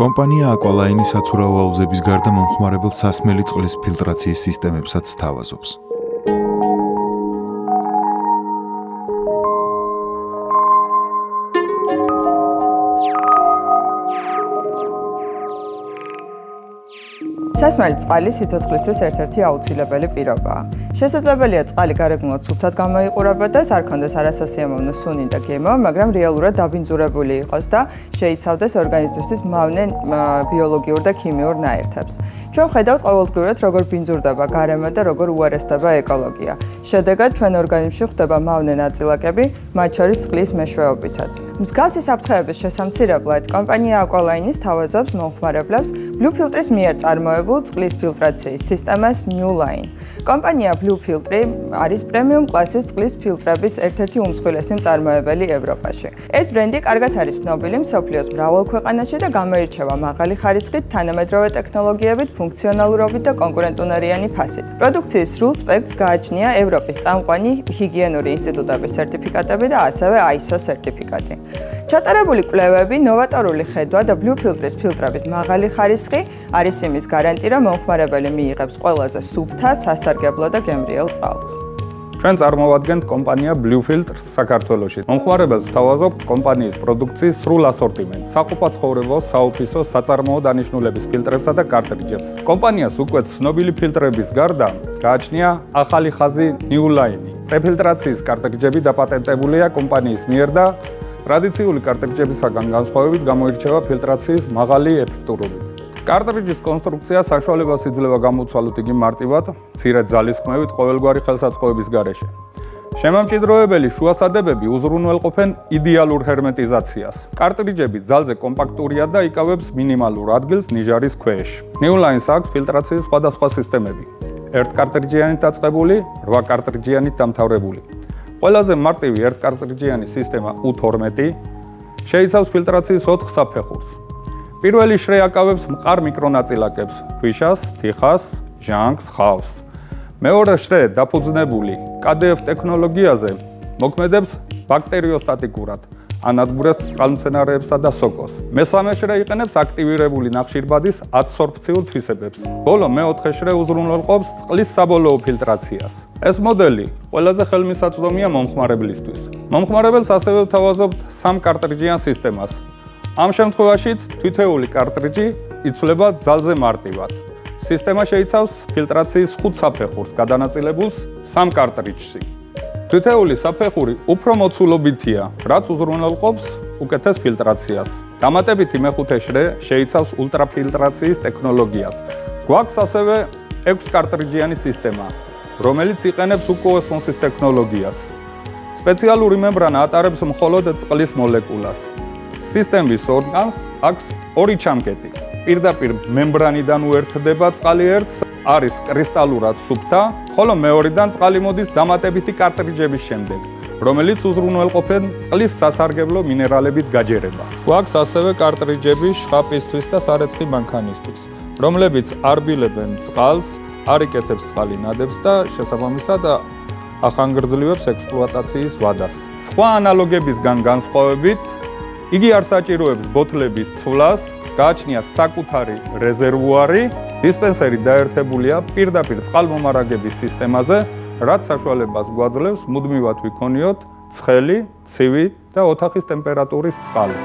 კომპანია Aqualine საცურაო აუზების გარდა მომხმარებელ სასმელი წყლის ფილტრაციის სისტემებსაც სთავაზობს. სასმელი წყალი სიცოცხლისთვის ერთ-ერთი აუცილებელი პირობაა. შესაძლებელია წყალი გარეგნულად სუფთად გამოიყურებოდეს, არ ქონდეს არასასიამოვნო სუნი და გემო, მაგრამ რეალურად დაბინძურებული იყოს და შეიცავდეს ორგანიზმისთვის მავნე ბიოლოგიურ და ქიმიურ ნაერთებს. ჩვენ ვხედავთ ყოველდღიურად, როგორ ბინძურდება გარემო და როგორ უარესდება ეკოლოგია. შედეგად, ჩვენ ორგანიზმში ხდება მავნე ნაწილაკები, მათ შორის წყლის მეშვეობითაც. მსგავსი საფრთხეების შესამცირებლად, კომპანია Aqualine სთავაზობს მომხმარებლებს Blue Filter-ის მიერ წარმოებულ წყლის ფილტრაციის სისტემას New Line. კომპანია Blue Filter არის პრემიუმ კლასის წყლის ფილტრების ერთ-ერთი უმსხვილესი მწარმოებელი ევროპაში. ეს ბრენდი კარგად არის ცნობილი მსოფლიოს მრავალ ქვეყანაში და გამოირჩევა მაღალი ხარისხით, თანამედროვე ტექნოლოგიებით, ფუნქციონალურობით და კონკურენტუნარიანი ფასით. პროდუქციის სრულ სპექტრს გააჩნია ევროპის წამყვანი ჰიგიენური ინსტიტუტების სერტიფიკატები და ასევე ISO სერტიფიკატი. ჩატარებული კვლევები, ნოვატორული ხედვა და Blue Filter-ის ფილტრების მაღალი ხარისხი არის იმის გარანტი, რომ მომხმარებელი მიიღებს ყველაზე სუფთა, სასარგებლო და გემრიელ წყალს. ჩვენ წარმოვადგენთ კომპანია Blue Filter საქართველოში. მომხმარებელს ვთავაზობთ კომპანიის პროდუქციის სრულ ასორტიმენტს, საყოფაცხოვრებო, საოფისო, საწარმოო დანიშნულების ფილტრებსა და კარტრიჯებს. კომპანიას უკვე ცნობილი ფილტრების გარდა გააჩნია ახალი ხაზი New Line. პრეფილტრაციის კარტრიჯები დაპატენტებულია კომპანიის მიერ და ტრადიციული კარტრიჯებისაგან განსხვავებით გამოირჩევა ფილტრაციის მაღალი ეფექტურობით. კარტრიჯის კონსტრუქცია საშუალებას იძლევა გამოცვალოთ იგი მარტივად, მცირე ძალისხმევით ყოველგვარი ხელსაწყოების გარეშე. შემამჭიდროებელი შუასადებები უზრუნველყოფენ იდეალურ ჰერმეტიზაციას. კარტრიჯები ძალზე კომპაქტურია და იკავებს მინიმალურ ადგილს ნიჟარის ქვეშ. New Line-ს აქვს ფილტრაციის სხვადასხვა სისტემები. 1 კარტრიჯიანით დაწყებული, 8 კარტრიჯიანით დამთავრებული. ყველაზე მარტივი 1 კარტრიჯიანი სისტემა U12 შეიცავს ფილტრაციის 4 საფეხურს. პირველი შრე აკავებს მყარ მიკრონაწილაკებს, ქვიშას, თიხას, ჟანგს, ხავს. მეორე შრე დაფუძნებული KDF ტექნოლოგიაზე მოქმედებს ბაქტერიოსტატიკურად, ანადგურებს წყალმცენარეებსა და სოკოს. მესამე შრე იყენებს აქტივირებული ნახშირბადის ადსორბციულ თვისებებს. ბოლო მეოთხე შრე უზრუნველყოფს წყლის საბოლოო ფილტრაციას. ეს მოდელი ყველაზე ხელმისაწვდომია მომხმარებლისთვის. მომხმარებელს ასევე ვთავაზობთ 3 კარტრიჯიან სისტემას. ამ შემთხვევაშიც თითოეული კარტრიჯი იცვლება ძალზე მარტივად. სისტემა შეიცავს ფილტრაციის 5 საფეხურს, გადანაწილებულს 3 კარტრიჯში. თითოეული საფეხური უფრო მოცულობითია, რაც უზრუნველყოფს უკეთეს ფილტრაციას. დამატებითი მეხუთე შრე შეიცავს ულტრაფილტრაციის ტექნოლოგიას. გვაქვს ასევე 6 კარტრიჯიანი სისტემა, რომელიც იყენებს უკოოსმოსის ტექნოლოგიას. სპეციალური მემბრანა ატარებს მხოლოდ წყლის მოლეკულას. სისტემის ორგანს აქვს 2 ჩამკეტი. პირდაპირ მემბრანიდან უერთდება წყალი ერთს, არის კრისტალურად სუფთა, ხოლო მეორედან წყალი მოდის დამატებითი კარტრიჯების შემდეგ, რომელიც უზრუნველყოფენ წყლის სასარგებლო მინერალებით გაჯერებას. გვაქვს ასევე კარტრიჯები შხაპისთვის და სარეცხი მანქანისთვის, რომლებიც არბილებენ წყალს, არ იკეთებს წყალი ნადებს და შესაბამისად ახანგრძლივებს ექსპლუატაციის ვადას. სხვა ანალოგებისგან განსხვავებით, იგი არ საჭიროებს ბოთლების ცვლას, გააჩნია საკუთარი რეზერვუარი, დისპენსერი დაერთებულია პირდაპირ წყალმომარაგების სისტემაზე, რაც საშუალებას გვაძლევს მუდმივად ვიქონიოთ ცხელი, ცივი და ოთახის ტემპერატურის წყალი.